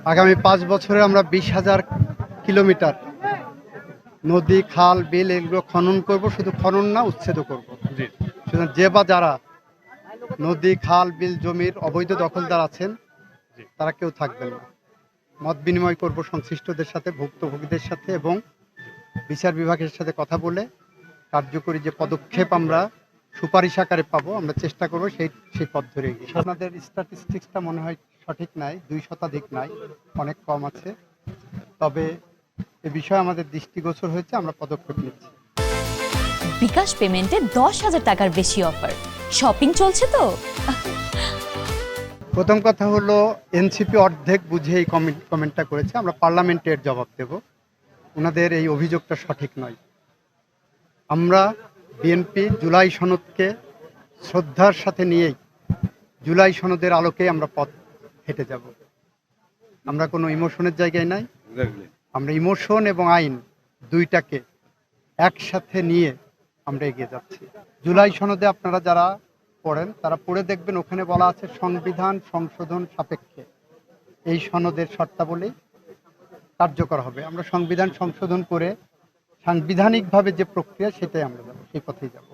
আগামী 5 বছরে আমরা 20,000 কিলোমিটার নদী, খাল, বিল এগুলো খনন করব। শুধু খনন না, উচ্ছেদ করব। জি। সুতরাং যে বা যারা নদী, খাল, বিল, জমির অবৈধ দখলদার আছেন জি। তারা কেউ থাকবেন না। মত বিনিময় করব সংশ্লিষ্টদের সাথে, ভুক্তভোগীদের সাথে এবং বিচার বিভাগের সাথে কথা বলে কার্যকরী যে পদক্ষেপ আমরা সুপারিশ আকারে পাবো, আমরা চেষ্টা করব সেই পথ ধরে এগিয়ে। আপনাদের স্ট্যাটিস্টিক্সটা মনে হয় সঠিক নাই, 2 শতাধিক নাই, অনেক কম আছে। তবে এ বিষয়ে আমাদের দৃষ্টিগোচর হয়েছে, আমরা পদক্ষেপ নিচ্ছি। বিকাশ পেমেন্টে 10,000 টাকার বেশি অফার, শপিং চলছে তো। প্রথম কথা হলো, এনসিপি অর্ধেক বুঝে এই কমেন্টটা করেছে। আমরা পার্লামেন্টে এর জবাব দেব। ওনাদের এই অভিযোগটা সঠিক নয়। আমরা বিএনপি জুলাই সনদকে শ্রদ্ধার সাথে নিয়েই জুলাই সনদের আলোকে আমরা পথ হেঁটে যাব। আমরা কোনো ইমোশনের জায়গায় নাই। আমরা ইমোশন এবং আইন দুইটাকে একসাথে নিয়ে আমরা এগিয়ে যাচ্ছি। জুলাই সনদে আপনারা যারা পড়েন তারা পড়ে দেখবেন, ওখানে বলা আছে সংবিধান সংশোধন সাপেক্ষে এই সনদের শর্তাবলী কার্যকর হবে। আমরা সংবিধান সংশোধন করে সাংবিধানিকভাবে যে প্রক্রিয়া, সেটাই আমরা যাব, সেই পথেই যাব।